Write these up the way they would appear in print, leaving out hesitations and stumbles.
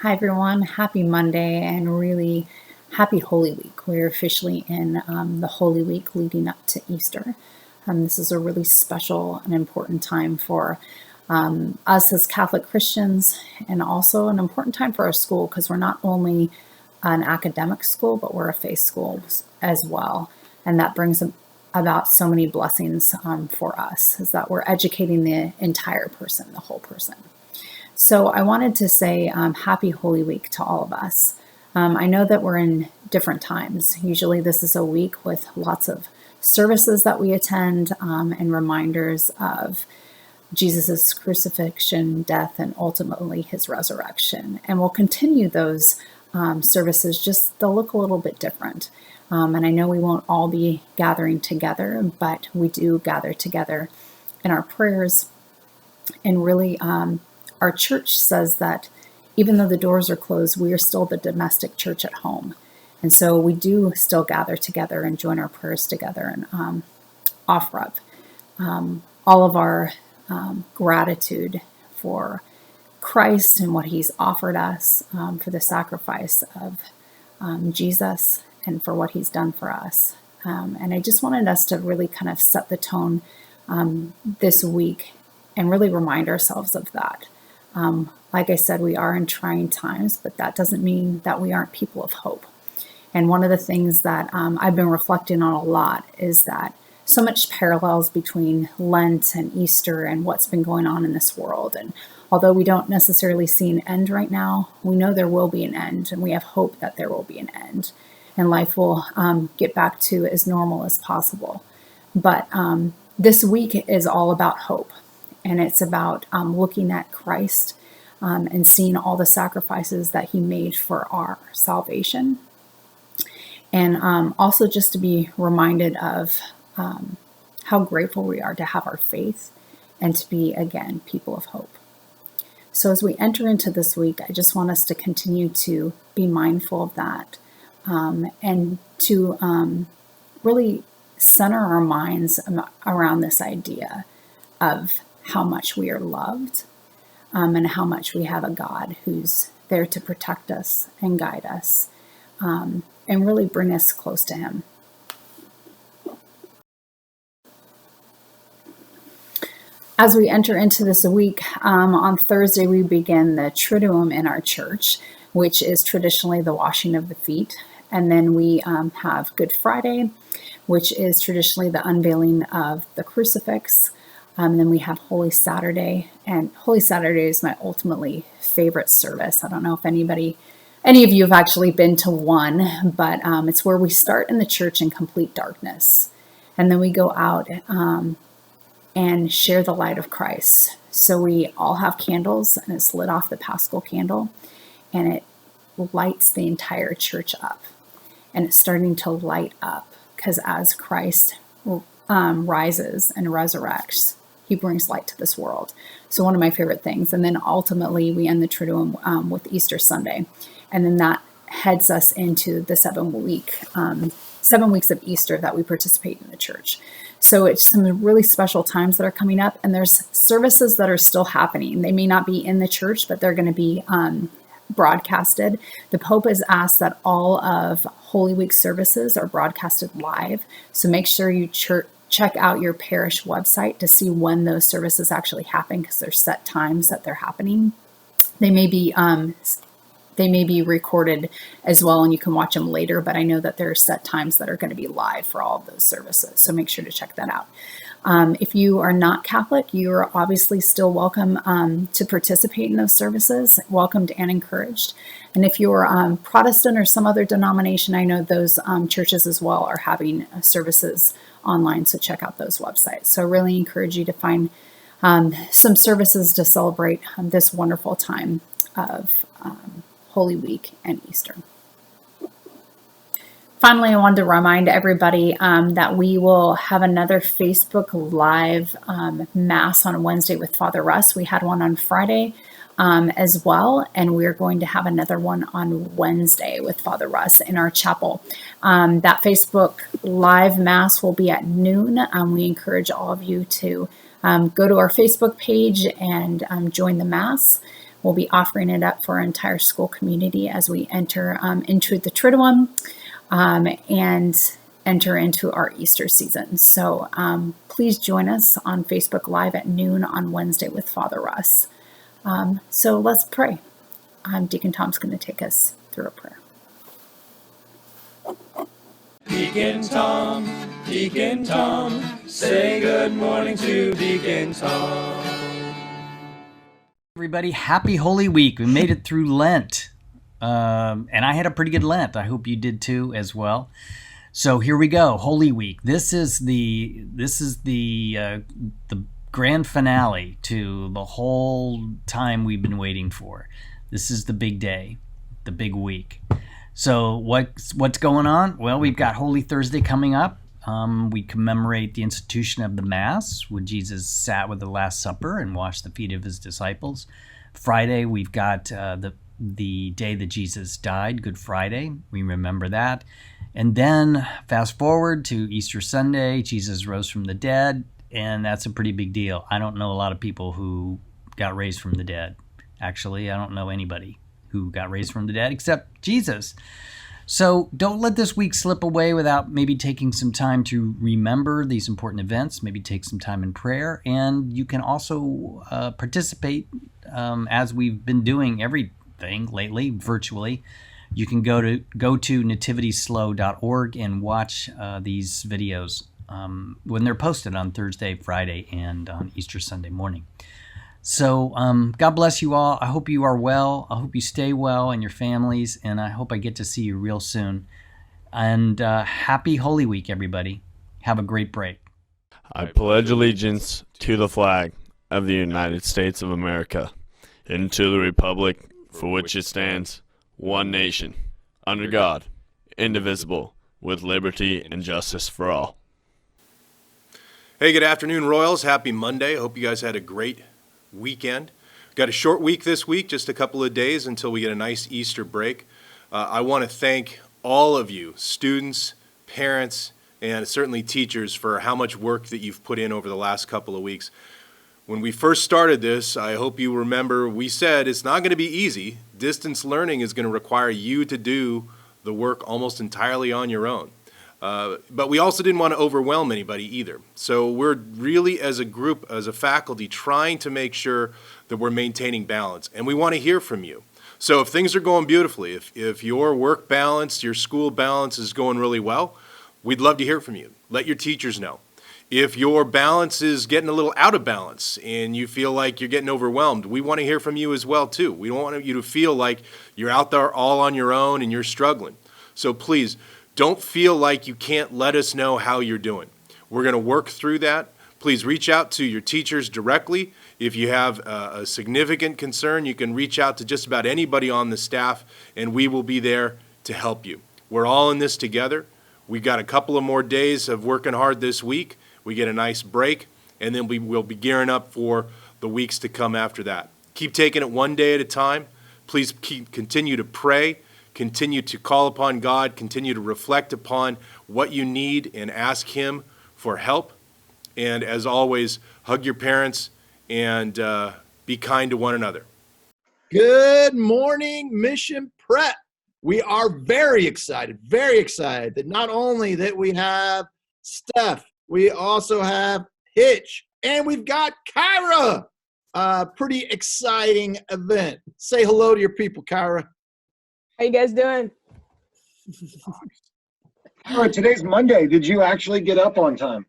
Hi, everyone. Happy Monday and really happy Holy Week. We're officially in the Holy Week leading up to Easter. This is a really special and important time for us as Catholic Christians, and also an important time for our school because we're not only an academic school, but we're a faith school as well. And that brings about so many blessings for us, is that we're educating the entire person, the whole person. So I wanted to say happy Holy Week to all of us. I know that we're in different times. Usually this is a week with lots of services that we attend and reminders of Jesus' crucifixion, death, and ultimately his resurrection. And we'll continue those services, just they'll look a little bit different. And I know we won't all be gathering together, but we do gather together in our prayers. And really, our church says that even though the doors are closed, we are still the domestic church at home. And so we do still gather together and join our prayers together and offer up all of our gratitude for Christ and what he's offered us, for the sacrifice of Jesus and for what he's done for us. And I just wanted us to really kind of set the tone this week and really remind ourselves of that. Like I said, we are in trying times, but that doesn't mean that we aren't people of hope. And one of the things that I've been reflecting on a lot is that so much parallels between Lent and Easter and what's been going on in this world. And although we don't necessarily see an end right now, we know there will be an end, and we have hope that there will be an end, and life will get back to as normal as possible. But this week is all about hope. And it's about looking at Christ and seeing all the sacrifices that he made for our salvation. And also just to be reminded of how grateful we are to have our faith and to be, again, people of hope. So as we enter into this week, I just want us to continue to be mindful of that and to really center our minds around this idea of how much we are loved, and how much we have a God who's there to protect us and guide us, and really bring us close to him. As we enter into this week, on Thursday we begin the Triduum in our church, which is traditionally the washing of the feet. And then we have Good Friday, which is traditionally the unveiling of the crucifix. And then we have Holy Saturday, and Holy Saturday is my ultimately favorite service. I don't know if any of you have actually been to one, but it's where we start in the church in complete darkness. And then we go out and share the light of Christ. So we all have candles, and it's lit off the Paschal candle, and it lights the entire church up. And it's starting to light up because as Christ rises and resurrects, he brings light to this world. So one of my favorite things. And then ultimately we end the Triduum with Easter Sunday. And then that heads us into the 7 weeks of Easter that we participate in the church. So it's some really special times that are coming up, and there's services that are still happening. They may not be in the church, but they're going to be broadcasted. The Pope has asked that all of Holy Week services are broadcasted live. So make sure you check out your parish website to see when those services actually happen, because there's set times that they're happening. They may be recorded as well, and you can watch them later, but I know that there are set times that are going to be live for all of those services. So make sure to check that out. If you are not Catholic, you are obviously still welcome to participate in those services, welcomed and encouraged. And if you're Protestant or some other denomination, I know those churches as well are having services online, so check out those websites. So I really encourage you to find some services to celebrate this wonderful time of Holy Week and Easter. Finally, I wanted to remind everybody that we will have another Facebook Live Mass on Wednesday with Father Russ. We had one on Friday as well, and we're going to have another one on Wednesday with Father Russ in our chapel. That Facebook Live Mass will be at noon. We encourage all of you to go to our Facebook page and join the Mass. we'll be offering it up for our entire school community as we enter into the Triduum and enter into our Easter season. So please join us on Facebook Live at noon on Wednesday with Father Russ. So let's pray. Deacon Tom's going to take us through a prayer. Deacon Tom, say good morning to Deacon Tom. Everybody, happy Holy Week. We made it through Lent. And I had a pretty good Lent. I hope you did too as well. So here we go, Holy Week. This is the grand finale to the whole time we've been waiting for. This is the big day, the big week. So what's going on? Well, we've got Holy Thursday coming up. We commemorate the institution of the Mass, when Jesus sat with the Last Supper and washed the feet of his disciples. Friday, we've got the day that Jesus died, Good Friday. We remember that. And then fast forward to Easter Sunday, Jesus rose from the dead, and that's a pretty big deal. I don't know a lot of people who got raised from the dead. Actually, I don't know anybody who got raised from the dead except Jesus. So don't let this week slip away without maybe taking some time to remember these important events, maybe take some time in prayer. And you can also participate, as we've been doing everything lately, virtually. You can go to nativityslow.org and watch these videos when they're posted on Thursday, Friday, and on Easter Sunday morning. So God bless you all. I hope you are well. I hope you stay well and your families, and I hope I get to see you real soon. And happy Holy Week, everybody. Have a great break. I pledge allegiance to the flag of the United States of America and to the republic for which it stands, one nation, under God, indivisible, with liberty and justice for all. Hey, good afternoon, Royals. Happy Monday. Hope you guys had a great weekend. Got a short week this week, just a couple of days until we get a nice Easter break. I want to thank all of you, students, parents, and certainly teachers, for how much work that you've put in over the last couple of weeks. When we first started this, I hope you remember, we said it's not going to be easy. Distance learning is going to require you to do the work almost entirely on your own. But we also didn't want to overwhelm anybody either. So we're really, as a group, as a faculty, trying to make sure that we're maintaining balance. And we want to hear from you. So if things are going beautifully, if your work balance, your school balance is going really well, we'd love to hear from you. Let your teachers know. If your balance is getting a little out of balance and you feel like you're getting overwhelmed, we want to hear from you as well, too. We don't want you to feel like you're out there all on your own and you're struggling. So please, don't feel like you can't let us know how you're doing. We're going to work through that. Please reach out to your teachers directly. If you have a significant concern, you can reach out to just about anybody on the staff, and we will be there to help you. We're all in this together. We've got a couple of more days of working hard this week. We get a nice break, and then we will be gearing up for the weeks to come after that. Keep taking it one day at a time. Please continue to pray. Continue to call upon God, continue to reflect upon what you need and ask Him for help. And as always, hug your parents and be kind to one another. Good morning, Mission Prep. We are very excited that not only that we have Steph, we also have Hitch, and we've got Kaira. Pretty exciting event. Say hello to your people, Kaira. How you guys doing? All right, today's Monday. Did you actually get up on time?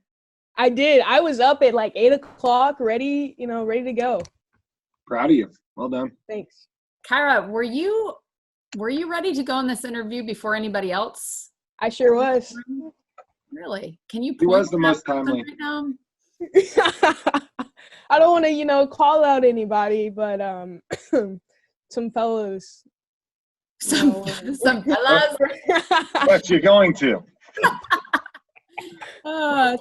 I did. I was up at like 8 o'clock, ready to go. Proud of you. Well done. Thanks. Kaira, were you ready to go in this interview before anybody else? I sure was. Really? Can you? He was the most timely. Right now? I don't want to, call out anybody, but some fellows. Some fellas. But you're going to.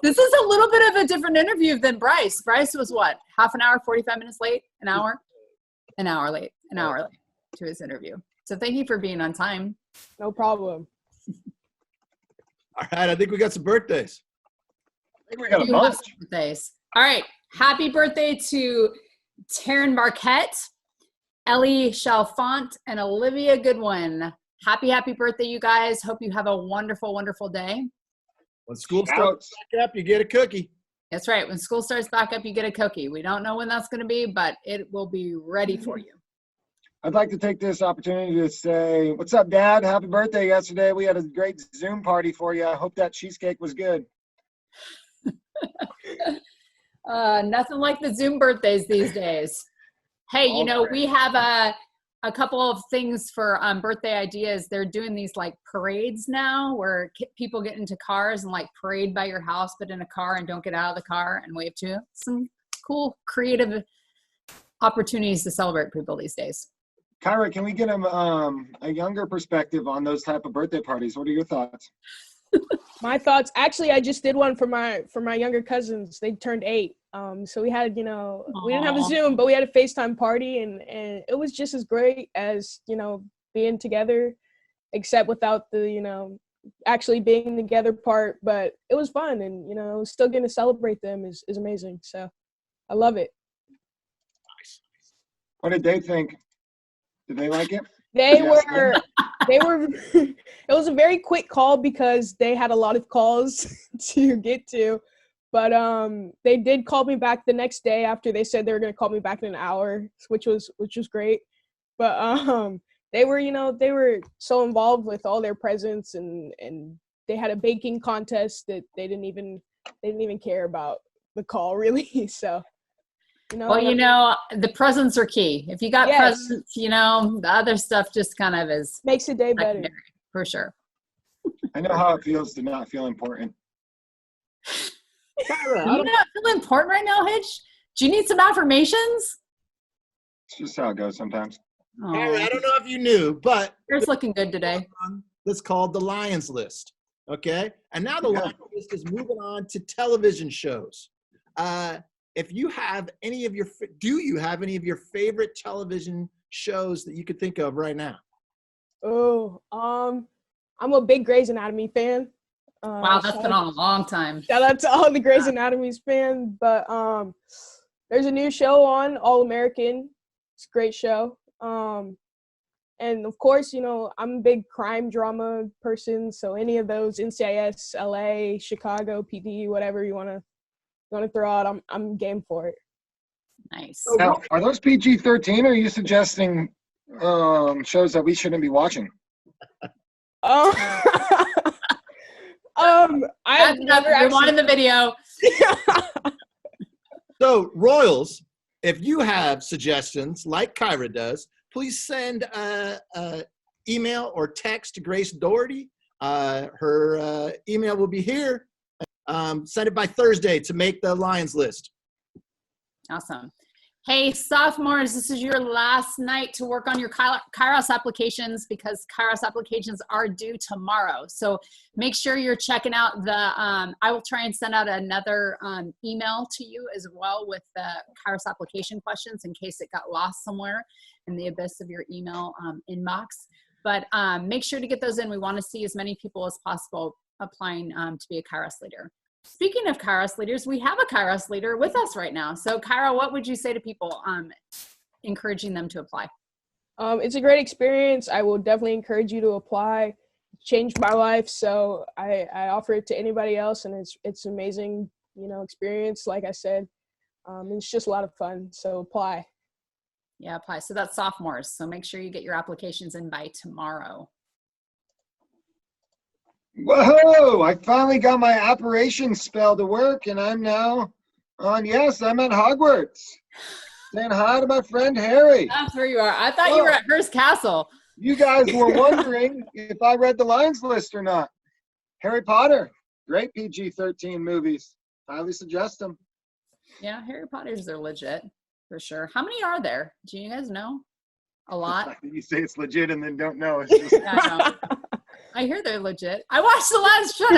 This is a little bit of a different interview than Bryce. Bryce was what? Half an hour, 45 minutes late? An hour? An hour late to his interview. So thank you for being on time. No problem. All right, I think we got some birthdays. I think we got a bunch. Birthdays. All right. Happy birthday to Taryn Marquette. Ellie Chalfont, and Olivia Goodwin. Happy birthday, you guys. Hope you have a wonderful, wonderful day. When school starts back up, you get a cookie. That's right. When school starts back up, you get a cookie. We don't know when that's going to be, but it will be ready for you. I'd like to take this opportunity to say, what's up, Dad? Happy birthday yesterday. We had a great Zoom party for you. I hope that cheesecake was good. Nothing like the Zoom birthdays these days. Hey, you know, we have a couple of things for birthday ideas. They're doing these like parades now where people get into cars and like parade by your house, but in a car, and don't get out of the car and wave to you. Some cool, creative opportunities to celebrate people these days. Kaira, can we get a younger perspective on those type of birthday parties? What are your thoughts? My thoughts, actually, I just did one for my younger cousins. They turned 8. So we had, you know, we didn't have a Zoom, but we had a FaceTime party, and it was just as great as, you know, being together, except without the, you know, actually being together part. But it was fun, and, you know, still getting to celebrate them is amazing. So I love it. What did they think? Did they like it? They were, it was a very quick call because they had a lot of calls to get to, but they did call me back the next day after they said they were going to call me back in an hour, which was great. But they were, you know, they were so involved with all their presents, and they had a baking contest that they didn't even care about the call really. So, you know, well, you know, the presents are key. If you got presents, you know, the other stuff just kind of makes the day better. For sure. I know how it feels to not feel important. Kaira, You not feel important right now, Hitch? Do you need some affirmations? It's just how it goes sometimes. Kaira, I don't know if you knew, but yours looking good today. That's called the Lions List. Okay, and now the Lions List is moving on to television shows. If you have any of your, do you have any of your favorite television shows that you could think of right now? Oh, I'm a big Grey's Anatomy fan. Wow, that's been on a long time. Shout out to all the Grey's Anatomy's fans. But there's a new show on, All American. It's a great show. And of course, you know, I'm a big crime drama person. So any of those, NCIS, LA, Chicago, PD, whatever you want to throw out, I'm game for it. Nice. Now, are those PG-13, or are you suggesting shows that we shouldn't be watching? I've never rewind the video. So, Royals, if you have suggestions like Kaira does, please send an email or text to Grace Doherty. Her email will be here. Send it by Thursday to make the Lions List. Awesome. Hey, sophomores, this is your last night to work on your Kairos applications, because Kairos applications are due tomorrow. So make sure you're checking out the, I will try and send out another email to you as well with the Kairos application questions in case it got lost somewhere in the abyss of your email inbox. But make sure to get those in. We want to see as many people as possible applying to be a Kairos leader. Speaking of Kairos leaders, we have a Kairos leader with us right now. So Kaira, what would you say to people encouraging them to apply? It's a great experience. I will definitely encourage you to apply. It changed my life, so I offer it to anybody else, and it's amazing, you know, experience. Like I said, it's just a lot of fun. So apply. Yeah, apply. So that's sophomores. So make sure you get your applications in by tomorrow. Whoa! I finally got my operation spell to work, and I'm now on. Yes, I'm at Hogwarts, saying hi to my friend Harry. That's where you are. I thought you were at Hearst Castle. You guys were wondering if I read the Lions List or not. Harry Potter, great PG-13 movies. Highly suggest them. Yeah, Harry Potters are legit for sure. How many are there? Do you guys know? A lot. You say it's legit and then don't know. It's just... Yeah, I know. I hear they're legit. I watched the last. Shut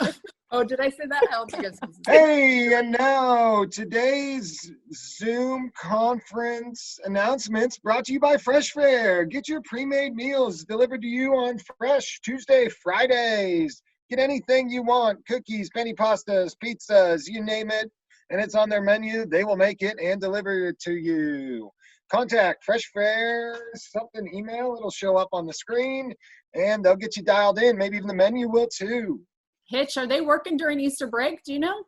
up. Oh, did I say that? I don't think it's. Hey, and now today's Zoom conference announcements brought to you by Fresh Fare. Get your pre-made meals delivered to you on Fresh Tuesday, Fridays. Get anything you want: cookies, penny pastas, pizzas, you name it. and it's on their menu, they will make it and deliver it to you. Contact Fresh Fare, something email, it'll show up on the screen, and they'll get you dialed in. Maybe even the menu will too. Hitch, are they working during Easter break? Do you know?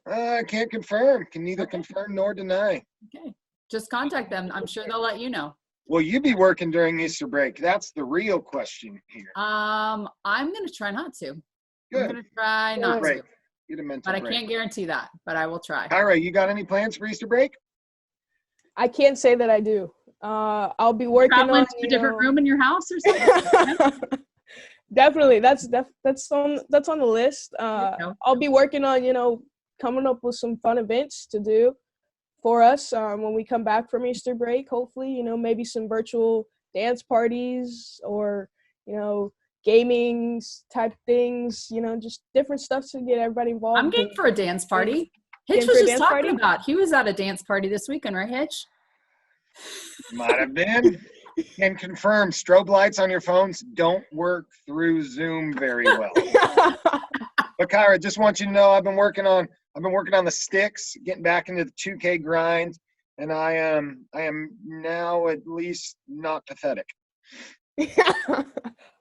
I can't confirm. Can neither confirm nor deny. Okay. Just contact them. I'm sure they'll let you know. Will you be working during Easter break? That's the real question here. I'm going to try not to. Good. I'm going to try not break. to. Get a mental But I break. can't guarantee that, but I will try. Kaira, you got any plans for Easter break? I can't say that I do. I'll be working Traveling on to a different room in your house or something? Definitely, that's on the list. you go. I'll be working on coming up with some fun events to do for us when we come back from Easter break. Hopefully, maybe some virtual dance parties or gaming type things. Just different stuff to get everybody involved. I'm game for a dance party. Hitch was just talking about. He was at a dance party this weekend, right, Hitch? Might have been. Can confirm strobe lights on your phones don't work through Zoom very well. But Kaira, just want you to know I've been working on the sticks, getting back into the 2K grind, and I am now at least not pathetic. I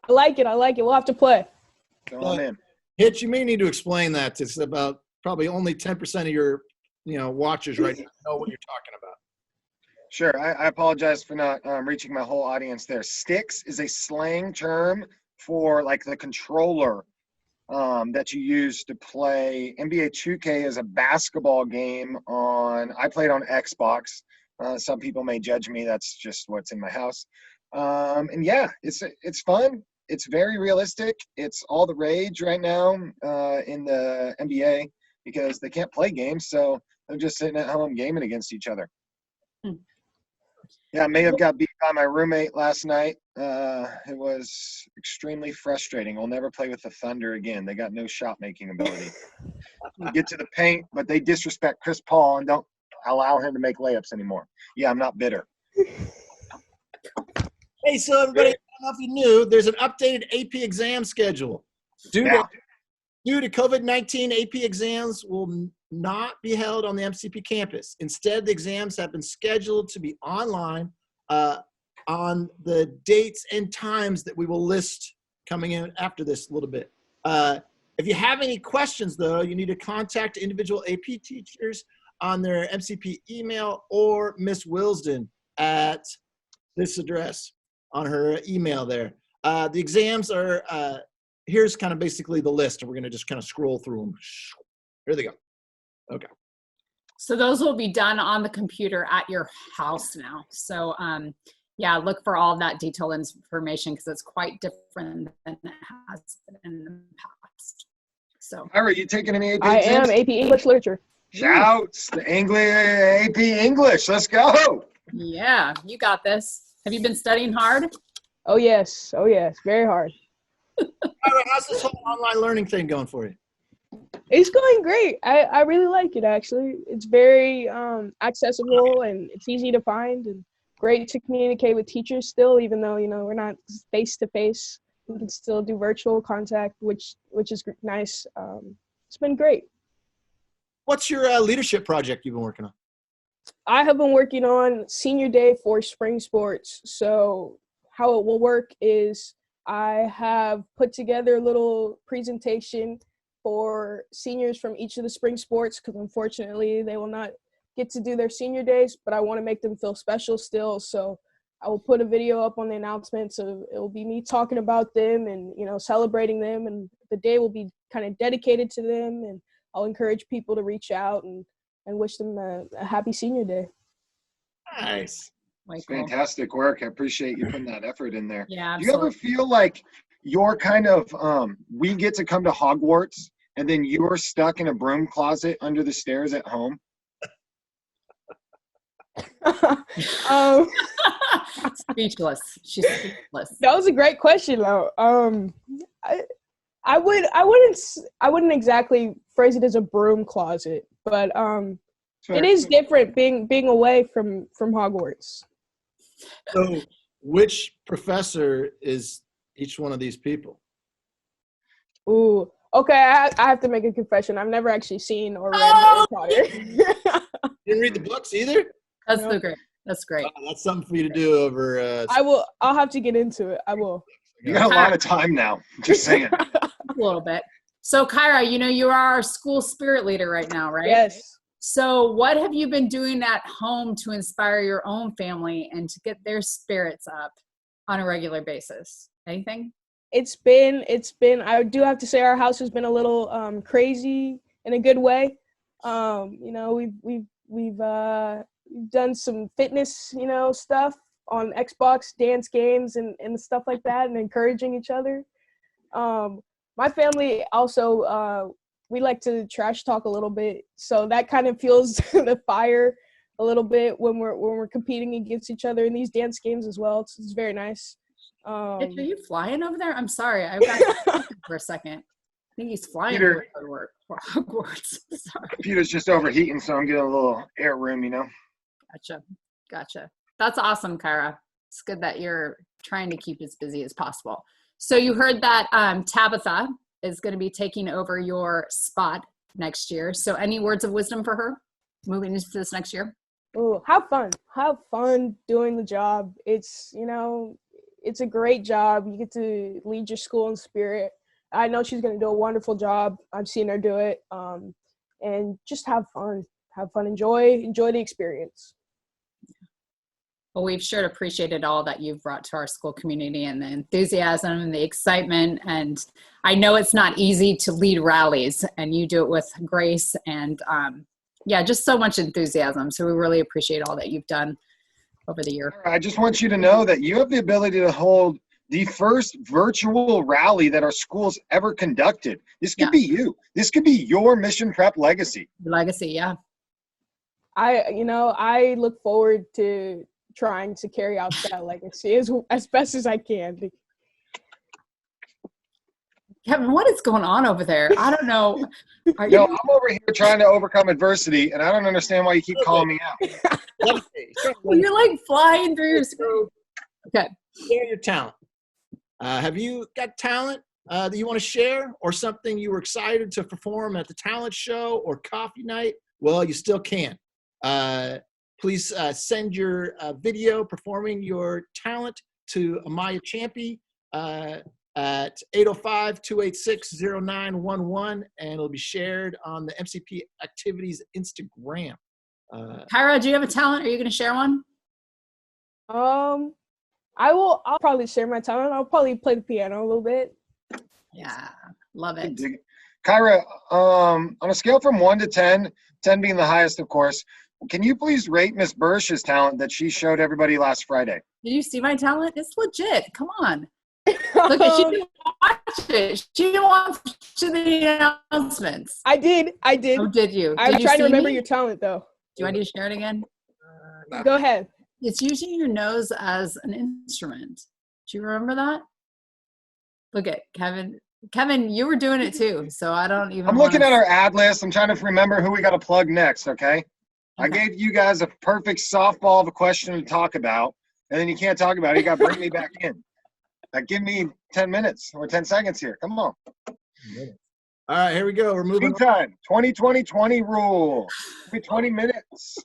like it. We'll have to play. So I'm in. Hitch, you may need to explain that. It's about probably only 10% of your watchers right now know what you're talking about. Sure. I apologize for not reaching my whole audience there. Sticks is a slang term for like the controller that you use to play. NBA 2K is a basketball game I played on Xbox. Some people may judge me. That's just what's in my house. And yeah, it's fun. It's very realistic. It's all the rage right now in the NBA because they can't play games. So they're just sitting at home gaming against each other. Yeah, I may have got beat by my roommate last night. It was extremely frustrating. We'll never play with the Thunder again. They got no shot-making ability. We get to the paint, but they disrespect Chris Paul and don't allow him to make layups anymore. Yeah, I'm not bitter. Hey, so everybody, I don't know if you knew, there's an updated AP exam schedule. Due to COVID-19, AP exams will not be held on the MCP campus. Instead, the exams have been scheduled to be online on the dates and times that we will list coming in after this a little bit. If you have any questions, though, you need to contact individual AP teachers on their MCP email or Miss Wilsden at this address on her email there. The exams are, here's kind of basically the list, and we're going to just kind of scroll through them. Here they go. Okay. So those will be done on the computer at your house now. So yeah, look for all of that detailed information because it's quite different than it has been in the past. So Are you taking any AP I exams? am AP English Literature. Shouts, the AP English. Let's go. yeah, you got this. Have you been studying hard? Oh yes, very hard. All right, how's this whole online learning thing going for you? It's going great. I really like it, actually. It's very accessible and it's easy to find and great to communicate with teachers still, even though, we're not face-to-face. We can still do virtual contact, which is nice. It's been great. What's your leadership project you've been working on? I have been working on Senior Day for spring sports. So how it will work is I have put together a little presentation for seniors from each of the spring sports because unfortunately they will not get to do their senior days, but I want to make them feel special still. So I will put a video up on the announcements. So it will be me talking about them and, celebrating them. And the day will be kind of dedicated to them. And I'll encourage people to reach out and wish them a happy senior day. Nice. Like, Fantastic work. I appreciate you putting that effort in there. Yeah, Do you ever feel like you're kind of, we get to come to Hogwarts and then you're stuck in a broom closet under the stairs at home? Speechless. She's speechless. That was a great question, though. I wouldn't exactly phrase it as a broom closet, but it is different being away from Hogwarts. So which professor is each one of these people? Ooh, Okay, I have to make a confession. I've never actually seen or read Harry Potter. You didn't read the books either? That's so great. That's great. That's something for you to do over. I'll have to get into it. I will. You got a lot of time now. Just saying. A little bit. So, Kaira, you are our school spirit leader right now, right? Yes. So what have you been doing at home to inspire your own family and to get their spirits up on a regular basis? Anything? It's been, I do have to say our house has been a little crazy in a good way. We've done some fitness, stuff on Xbox, dance games and stuff like that, and encouraging each other. My family also, we like to trash talk a little bit, so that kind of fuels the fire a little bit when we're competing against each other in these dance games as well. It's very nice. Are you flying over there? I'm sorry, I got for a second. I think he's flying Peter, for Hogwarts. Sorry. Peter's just overheating, so I'm getting a little air room, Gotcha. That's awesome, Kaira. It's good that you're trying to keep as busy as possible. So you heard that Tabitha is going to be taking over your spot next year. So any words of wisdom for her moving into this next year? Oh, have fun doing the job. It's a great job. You get to lead your school in spirit. I know she's going to do a wonderful job. I've seen her do it. And just have fun, enjoy the experience. Well, we've sure appreciated all that you've brought to our school community and the enthusiasm and the excitement. And I know it's not easy to lead rallies, and you do it with grace and just so much enthusiasm. So we really appreciate all that you've done over the year. I just want you to know that you have the ability to hold the first virtual rally that our school's ever conducted. This could be you. This could be your Mission Prep legacy. Legacy, yeah. I look forward to trying to carry out that legacy as best as I can. Kevin, what is going on over there? I don't know. I'm over here trying to overcome adversity, and I don't understand why you keep calling me out. Well, you're like flying through your screen. Okay. Share your talent. Have you got talent that you want to share, or something you were excited to perform at the talent show or coffee night? Well, you still can. Please send your video performing your talent to Amaya Champy at 805-286-0911, and it'll be shared on the MCP Activities Instagram. Kaira, do you have a talent? Are you going to share one? I'll probably share my talent. I'll probably play the piano a little bit. Yeah, love it. Kaira, on a scale from 1 to 10, 10 being the highest, of course, can you please rate Miss Bursch's talent that she showed everybody last Friday? Did you see my talent? It's legit. Come on. Look, she didn't watch it. She didn't watch the announcements. I did. Oh, did you? I'm trying to remember your talent, though. Do I need to share it again? Go ahead. It's using your nose as an instrument. Do you remember that? Look at Kevin. Kevin, you were doing it too, so I don't even. I'm looking at our ad list. I'm trying to remember who we got to plug next, okay? I gave you guys a perfect softball of a question to talk about, and then you can't talk about it. You got to bring me back in. Give me 10 minutes or 10 seconds here. Come on. All right, here we go. We're moving. Time. 20-20-20 rule. Every 20 minutes.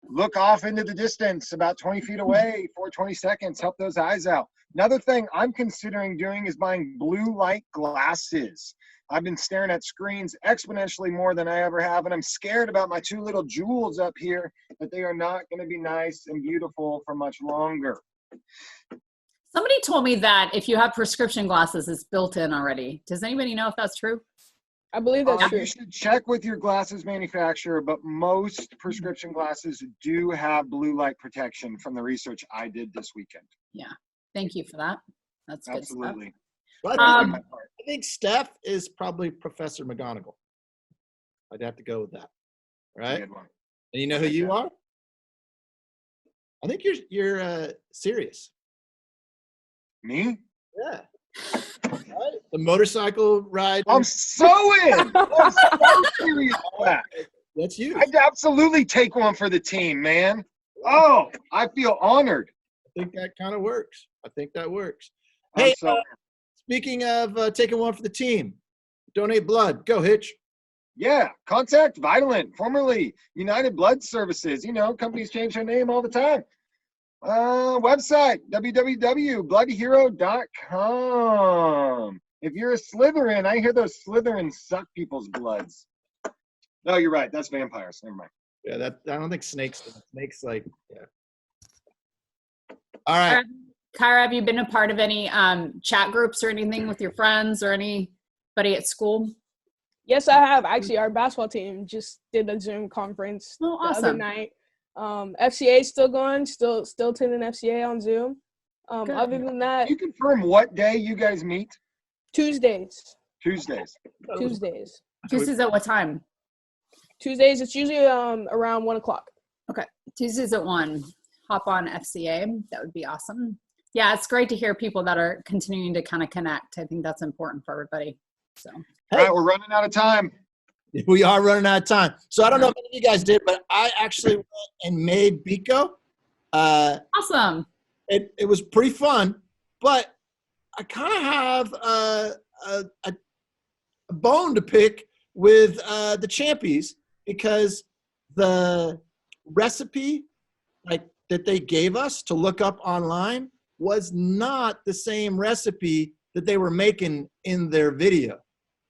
Look off into the distance, about 20 feet away for 20 seconds. Help those eyes out. Another thing I'm considering doing is buying blue light glasses. I've been staring at screens exponentially more than I ever have, and I'm scared about my two little jewels up here, that they are not going to be nice and beautiful for much longer. Somebody told me that if you have prescription glasses, it's built in already. Does anybody know if that's true? I believe that's true. You should check with your glasses manufacturer, but most prescription glasses do have blue light protection from the research I did this weekend. Yeah. Thank you for that. That's good Absolutely. stuff. Well, I think Steph is probably Professor McGonagall. I'd have to go with that. Right? Good one. And you know who you are? I think you're Sirius. Me? Yeah. Right? The motorcycle ride. I'm so in. I'm so serious about that. That's you. I'd absolutely take one for the team, man. Oh, I feel honored. I think that kind of works. I think that works. I'm Hey, so speaking of taking one for the team, donate blood. Go, Hitch. Yeah, contact Vitalent, formerly United Blood Services. You know, companies change their name all the time. Website, www.bloodhero.com. If you're a Slytherin, I hear those Slytherins suck people's bloods. No, you're right. That's vampires. Never mind. Yeah, I don't think snakes. Snakes like, yeah. All right. Kaira, have you been a part of any chat groups or anything with your friends or anybody at school? Yes, I have. Actually, our basketball team just did a Zoom conference the other night. FCA is still going, still attending FCA on Zoom. Other than that, Can you confirm what day you guys meet? Tuesdays. Tuesdays. Tuesdays. Tuesdays at what time? Tuesdays, it's usually around 1 o'clock. Okay. Tuesdays at 1. Hop on FCA. That would be awesome. Yeah, it's great to hear people that are continuing to kind of connect. I think that's important for everybody. So. All right, we're running out of time. We are running out of time. So I don't know if any of you guys did, but I actually went and made Biko. Awesome. It was pretty fun, but I kind of have a bone to pick with the Champies because the recipe that they gave us to look up online was not the same recipe that they were making in their video.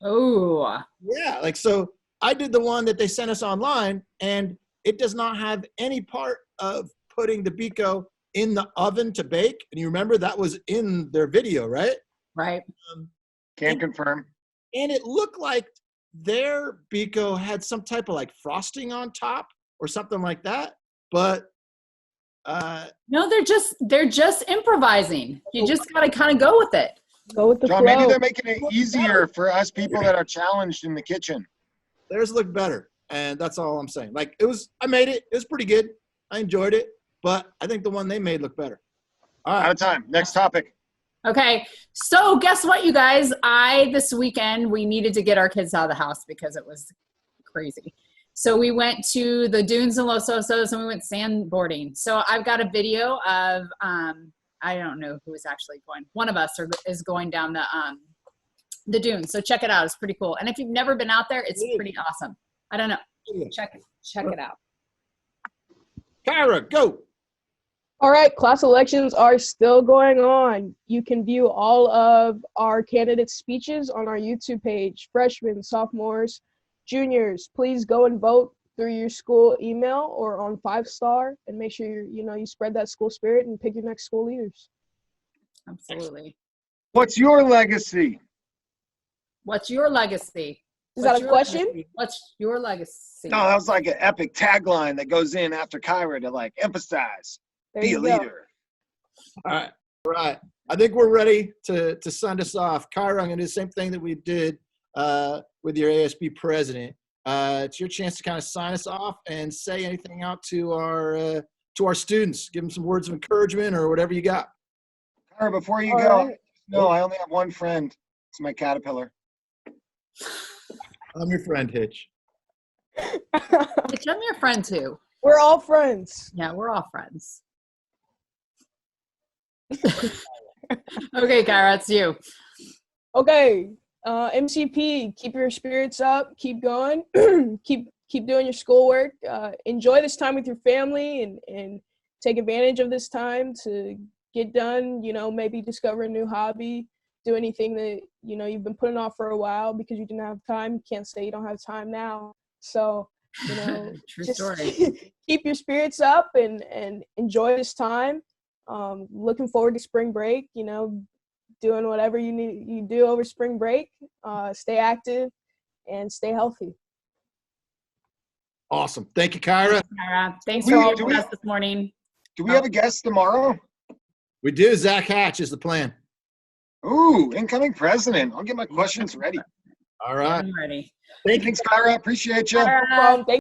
Oh. Yeah, so I did the one that they sent us online, and it does not have any part of putting the Biko in the oven to bake. And you remember that was in their video, right? Right. Can confirm. And it looked like their Biko had some type of frosting on top or something like that. But no, they're just improvising. You just got to kind of go with it. Go with the John, flow. maybe they're making it easier for us people that are challenged in the kitchen. Theirs looked better, and that's all I'm saying. I made it. It was pretty good. I enjoyed it, but I think the one they made looked better. All right. Out of time. Next topic. Okay, so guess what, you guys? This weekend, we needed to get our kids out of the house because it was crazy. So we went to the dunes in Los Osos, and we went sandboarding. So I've got a video of, I don't know who is actually going. One of us is going down the dunes. So check it out. It's pretty cool. And if you've never been out there, it's pretty awesome. I don't know. Check it out. Kaira, go. All right, class elections are still going on. You can view all of our candidate speeches on our YouTube page. Freshmen, sophomores, juniors, please go and vote through your school email or on 5-star, and make sure you spread that school spirit and pick your next school leaders. Absolutely. What's your legacy? What's your legacy? Is that a question? Legacy? What's your legacy? No, that was like an epic tagline that goes in after Kaira to emphasize. There Be a you go. leader. All right. I think we're ready to send us off. Kaira, I'm going to do the same thing that we did with your ASB president. It's your chance to kind of sign us off and say anything out to our students. Give them some words of encouragement or whatever you got. Kaira, before you All go, right. no, I only have one friend. It's my caterpillar. I'm your friend, Hitch. Hitch, I'm your friend too. We're all friends. Yeah, we're all friends. Okay, Kaira, it's you. Okay, MCP, keep your spirits up. Keep going. keep doing your schoolwork. Enjoy this time with your family and take advantage of this time to get done. Maybe discover a new hobby. Do anything that you've been putting off for a while because you didn't have time. You can't say you don't have time now. So True just story. keep your spirits up and enjoy this time. Looking forward to spring break. Doing whatever you do over spring break. Stay active and stay healthy. Awesome. Thank you, Kaira. Kaira, thanks for all of us this morning. Do we have a guest tomorrow? We do. Zach Hatch is the plan. Ooh, incoming president. I'll get my questions ready. All right. I'm ready. Thanks, Kaira. Appreciate you. Kaira. Thank